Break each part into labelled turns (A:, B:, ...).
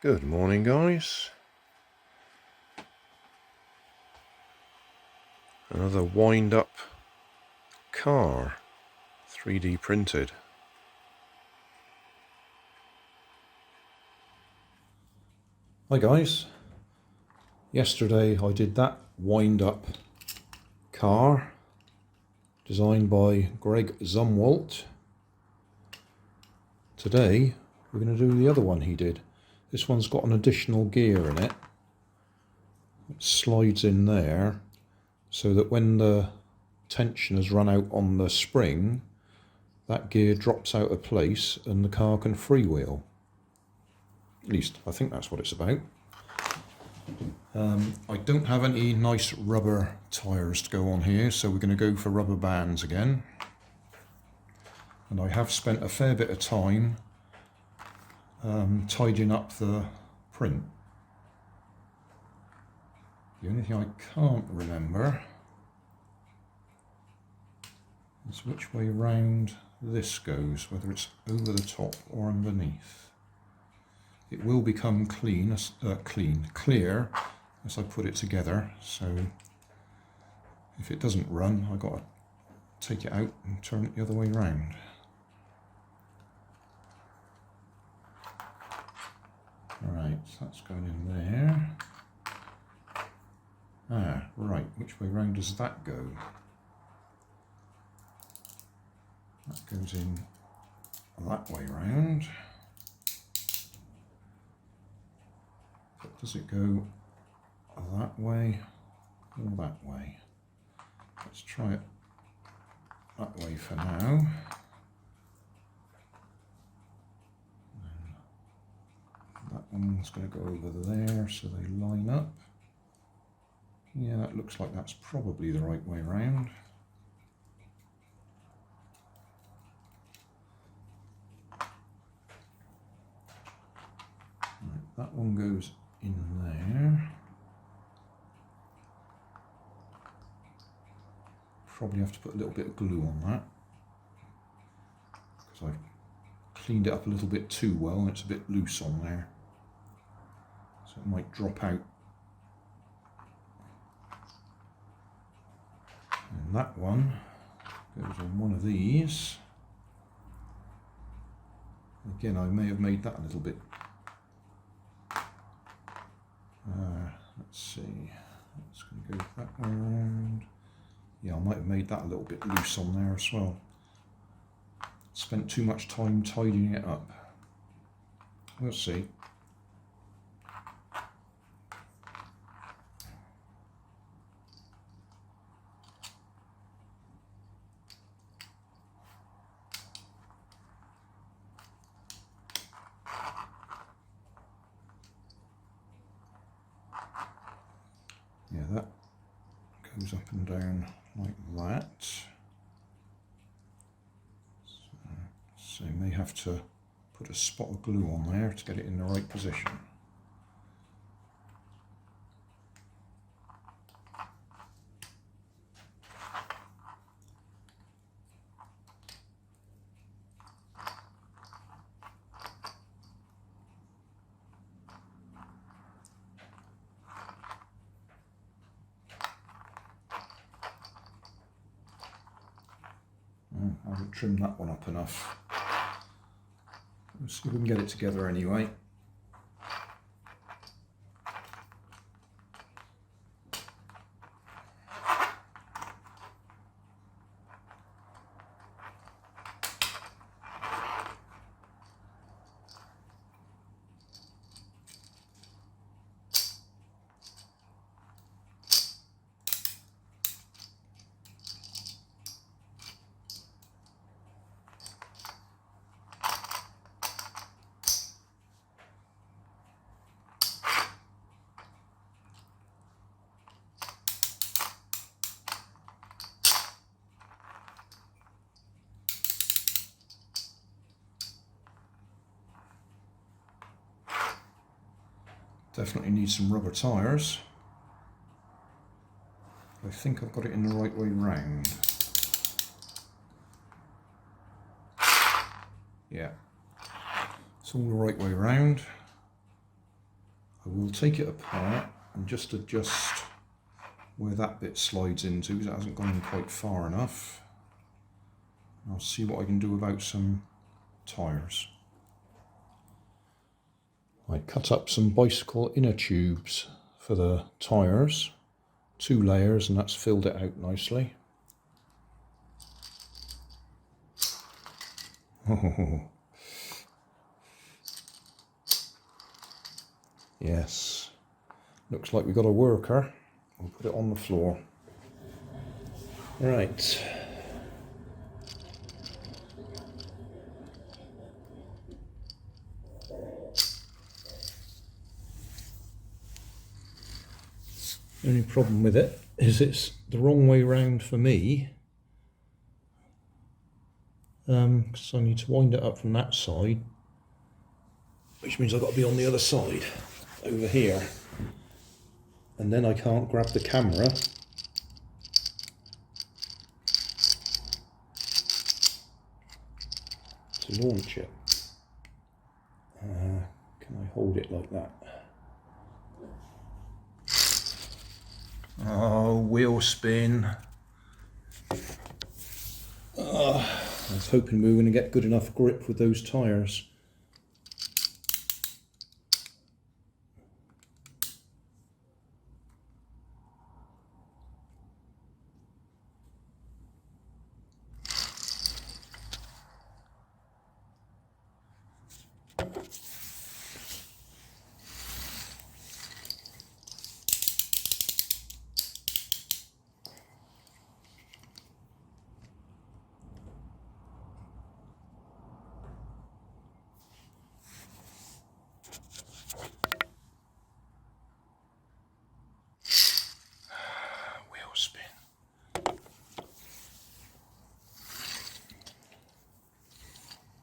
A: Good morning, guys. Another wind-up car, 3D printed. Hi guys. Yesterday I did that wind-up car designed by Gzumwalts. Today we're going to do the other one he did. This one's got an additional gear in it. It slides in there so that when the tension has run out on the spring, that gear drops out of place and the car can freewheel. At least I think that's what it's about. I don't have any nice rubber tyres to go on here, so we're going to go for rubber bands again. And I have spent a fair bit of time tidying up the print. The only thing I can't remember is which way round this goes, whether it's over the top or underneath. It will become clear as I put it together, so if it doesn't run, I've got to take it out and turn it the other way round. Right, so that's going in there. Ah, right, which way round does that go? That goes in that way round. But does it go that way or that way? Let's try it that way for now. That one's going to go over there so they line up. Yeah, that looks like that's probably the right way round. Right, that one goes in there. Probably have to put a little bit of glue on that because I've cleaned it up a little bit too well and it's a bit loose on there, so it might drop out. And that one goes on one of these. Again, I may have made that a little bit. Let's see. It's going to go that way around. Yeah, I might have made that a little bit loose on there as well. Spent too much time tidying it up. We'll see. Yeah, that goes up and down like that. So you may have to put a spot of glue on there to get it in the right position. I haven't trimmed that one up enough. Let's see if we can get it together anyway. Definitely need some rubber tyres. I think I've got it in the right way round. Yeah, it's all the right way round. I will take it apart and just adjust where that bit slides into, because it hasn't gone in quite far enough. I'll see what I can do about some tyres. I cut up some bicycle inner tubes for the tyres, 2 layers, and that's filled it out nicely. Oh. Yes, looks like we got a worker. We'll put it on the floor. Right. The only problem with it is it's the wrong way round for me, because I need to wind it up from that side, which means I've got to be on the other side, over here, and then I can't grab the camera to launch it. Can I hold it like that? Oh, wheel spin. I was hoping we were going to get good enough grip with those tyres.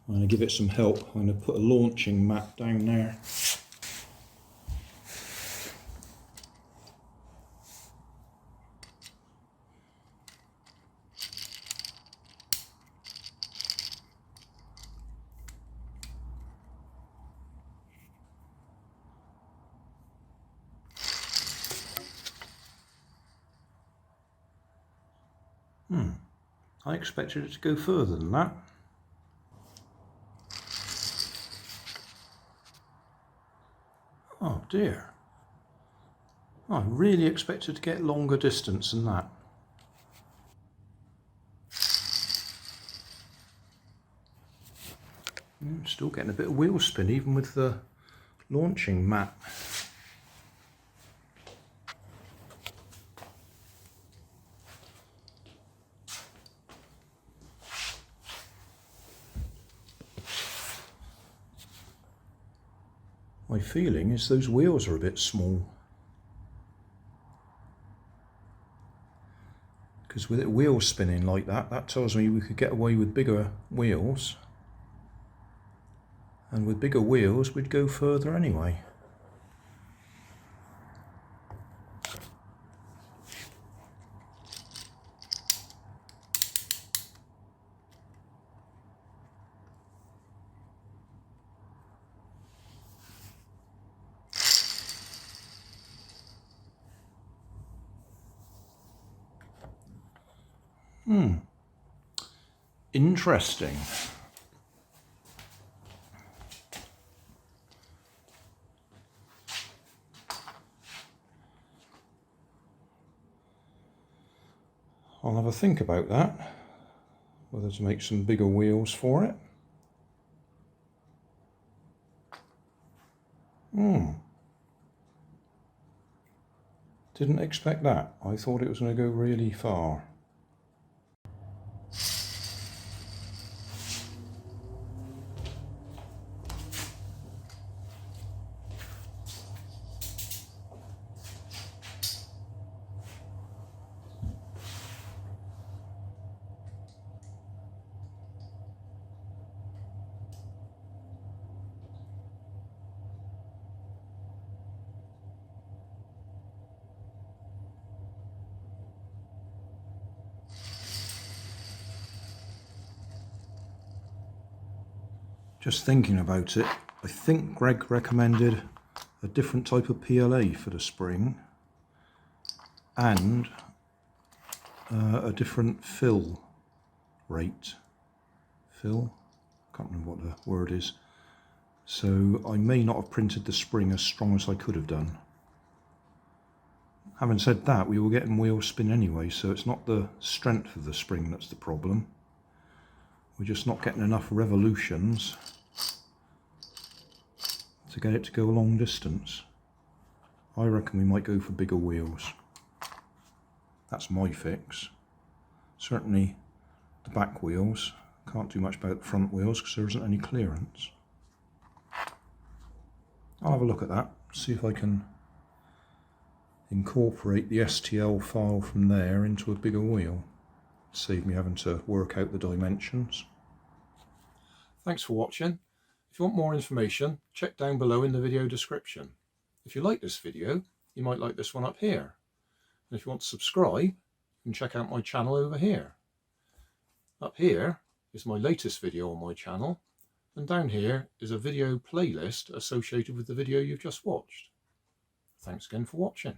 A: I'm going to give it some help. I'm going to put a launching mat down there. I expected it to go further than that. Oh dear. I really expected to get longer distance than that. Still getting a bit of wheel spin even with the launching mat. My feeling is those wheels are a bit small. Because with it wheel spinning like that, that tells me we could get away with bigger wheels. And with bigger wheels, we'd go further anyway. Interesting. I'll have a think about that, whether to make some bigger wheels for it. Didn't expect that. I thought it was going to go really far. Just thinking about it, I think Greg recommended a different type of PLA for the spring and a different fill rate. Fill? Can't remember what the word is. So I may not have printed the spring as strong as I could have done. Having said that, we were getting wheel spin anyway, so it's not the strength of the spring that's the problem. We're just not getting enough revolutions to get it to go a long distance. I reckon we might go for bigger wheels. That's my fix. Certainly the back wheels. Can't do much about the front wheels because there isn't any clearance. I'll have a look at that, see if I can incorporate the STL file from there into a bigger wheel. Save me having to work out the dimensions. Thanks for watching. If you want more information, check down below in the video description. If you like this video, you might like this one up here. And if you want to subscribe, you can check out my channel over here. Up here is my latest video on my channel, and down here is a video playlist associated with the video you've just watched. Thanks again for watching.